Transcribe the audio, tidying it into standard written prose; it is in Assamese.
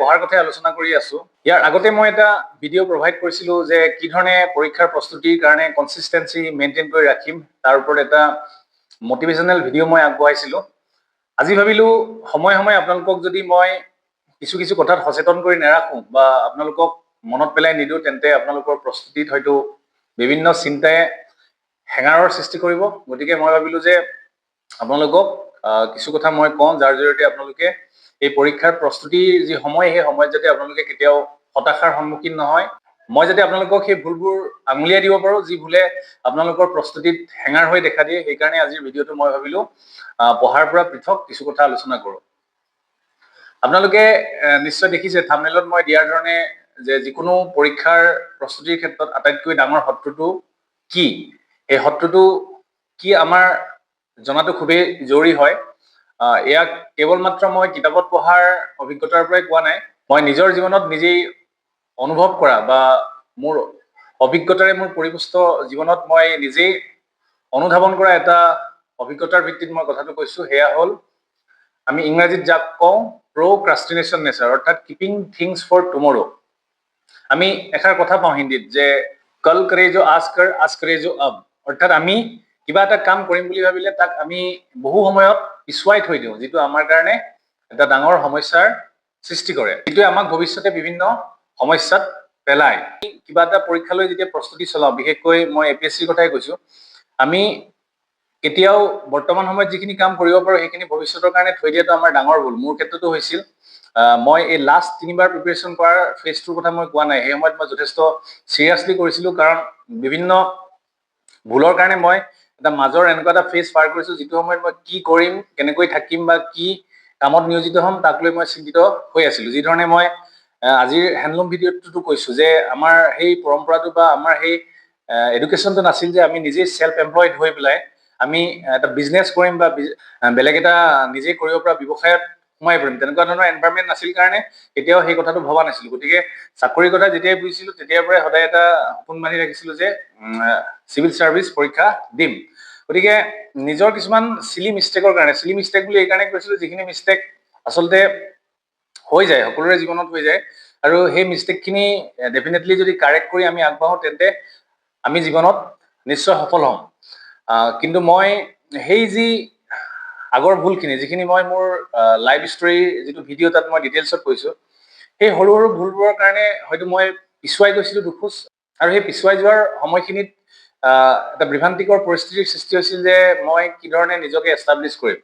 পঢ়াৰ কথা আলোচনা কৰি আছো। ইয়াৰ আগতে মই এটা ভিডিঅ' প্ৰভাইড কৰিছিলো যে কি ধৰণে পৰীক্ষাৰ প্ৰস্তুতিৰ কাৰণে কনসিস্টেন্সি মেইনটেইন কৰি ৰাখিম, তাৰ ওপৰত এটা মোটিভেশনাল ভিডিঅ' মই আগবঢ়াইছিলো। আজি ভাবিলো সময় সময় আপোনালোকক যদি মই কিছু কথাত সচেতন কৰি নাৰাখো বা আপোনালোকক মনত পেলাই নিদিওঁ, তেন্তে আপোনালোকৰ প্ৰস্তুতিত হয়তো বিভিন্ন চিন্তাই হেঙাৰৰ সৃষ্টি কৰিব। গতিকে মই ভাবিলো যে আপোনালোকক কিছু কথা মই কওঁ, যাৰ জৰিয়তে আপোনালোকে এই পৰীক্ষাৰ প্ৰস্তুতিৰ যি সময়, সেই সময়ত যাতে আপোনালোকে কেতিয়াও হতাশাৰ সন্মুখীন নহয়। মই যাতে আপোনালোকক সেই ভুলবোৰ আঙুলিয়াই দিব পাৰো যি ভুলে আপোনালোকৰ প্ৰস্তুতিত হেঙাৰ হৈ দেখা দিয়ে। সেইকাৰণে আজিৰ ভিডিঅ'টো মই ভাবিলো পঢ়াৰ পৰা পৃথক কিছু কথা আলোচনা কৰো। আপোনালোকে নিশ্চয় দেখিছে থাম্বনেইলত মই দিয়াৰ ধৰণে যে যিকোনো পৰীক্ষাৰ প্ৰস্তুতিৰ ক্ষেত্ৰত আটাইতকৈ ডাঙৰ শত্ৰুটো কি, এই শত্ৰুটো কি আমাৰ জনাটো খুবেই জৰুৰী হয়। ইয়াক কেৱল মাত্ৰ মই কিতাপত পঢ়াৰ অভিজ্ঞতাৰ পৰাই কোৱা নাই, মই নিজৰ জীৱনত নিজেই অনুভৱ কৰা বা মোৰ অভিজ্ঞতাৰে মোৰ পৰিপুষ্ট জীৱনত মই নিজেই অনুধাৱন কৰা এটা অভিজ্ঞতাৰ ভিত্তিত মই কথাটো কৈছো। সেয়া হ'ল আমি ইংৰাজীত যাক কওঁ প্ৰক্ৰাষ্টিনেশ্যন নেচাৰ, অৰ্থাৎ কিপিং থিংছ ফৰ টুমৰো। আমি এষাৰ কথা পাওঁ হিন্দীত যে কল কৰে জো আজ কৰে জো আব, অৰ্থাৎ আমি কিবা এটা কাম কৰিম বুলি ভাবিলে তাক আমি বহু সময়ত পিছুৱাই থৈ দিওঁ, যিটো আমাৰ কাৰণে এটা ডাঙৰ সমস্যাৰ সৃষ্টি কৰে, যিটোৱে আমাক ভৱিষ্যতে বিভিন্ন সমস্যাত পেলায়। কিবা এটা পৰীক্ষালৈ যেতিয়া প্ৰস্তুতি চলাওঁ, বিশেষকৈ মই APSCৰ কথাই কৈছো, আমি কেতিয়াও বৰ্তমান সময়ত যিখিনি কাম কৰিব পাৰো সেইখিনি ভৱিষ্যতৰ কাৰণে থৈ দিয়াটো আমাৰ ডাঙৰ ভুল। মোৰ ক্ষেত্ৰতো হৈছিল। মই এই লাষ্ট 3বাৰ প্ৰিপাৰেশ্যন কৰাৰ ফেজটোৰ কথা মই কোৱা নাই, সেই সময়ত মই যথেষ্ট চিৰিয়াছলি কৰিছিলো, কাৰণ বিভিন্ন ভুলৰ কাৰণে মই এটা মাজৰ এনেকুৱা এটা ফেজ পাৰ কৰিছো, যিটো সময়ত মই কি কৰিম, কেনেকৈ থাকিম বা কি কামত নিয়োজিত হ'ম তাক লৈ মই চিন্তিত হৈ আছিলো। যি ধৰণে মই আজিৰ হেণ্ডলুম ভিডিঅ'টোতো কৈছো যে আমাৰ সেই পৰম্পৰাটো বা আমাৰ সেই এডুকেশ্যনটো নাছিল যে আমি নিজেই সেলফ এমপ্লয়েড হৈ পেলাই আমি এটা বিজনেছ কৰিম বা বেলেগ এটা নিজে কৰিব পৰা ব্যৱসায়ত সোমাই পৰিম। তেনেকুৱা ধৰণৰ এনভাইৰনমেণ্ট নাছিল কাৰণে কেতিয়াও সেই কথাটো ভবা নাছিলো। গতিকে চাকৰিৰ কথা যেতিয়াই বুজিছিলো তেতিয়াৰ পৰাই সদায় এটা সপোন বান্ধি ৰাখিছিলো যে চিভিল চাৰ্ভিচ পৰীক্ষা দিম। গতিকে নিজৰ কিছুমান চিলি মিষ্টেকৰ কাৰণে, চিলি মিষ্টেক বুলি এই কাৰণে কৈছিলো যিখিনি মিষ্টেক আচলতে হৈ যায়, সকলোৰে জীৱনত হৈ যায়, আৰু সেই মিষ্টেকখিনি ডেফিনেটলি যদি কাৰেক্ট কৰি আমি আগবাঢ়ো তেন্তে আমি জীৱনত নিশ্চয় সফল হ'ম। কিন্তু মই সেই যি আগৰ ভুলখিনি, যিখিনি মই মোৰ লাইফ ষ্টৰী যিটো ভিডিঅ' তাত মই ডিটেইলছত কৈছো, সেই সৰু সৰু ভুলবোৰৰ কাৰণে হয়তো মই পিছুৱাই গৈছিলো দুখোজ, আৰু সেই পিছুৱাই যোৱাৰ সময়খিনিত এটা বিভ্ৰান্তিকৰ পৰিস্থিতিৰ সৃষ্টি হৈছিল যে মই কি ধৰণে নিজকে এষ্টাব্লিছ কৰিম।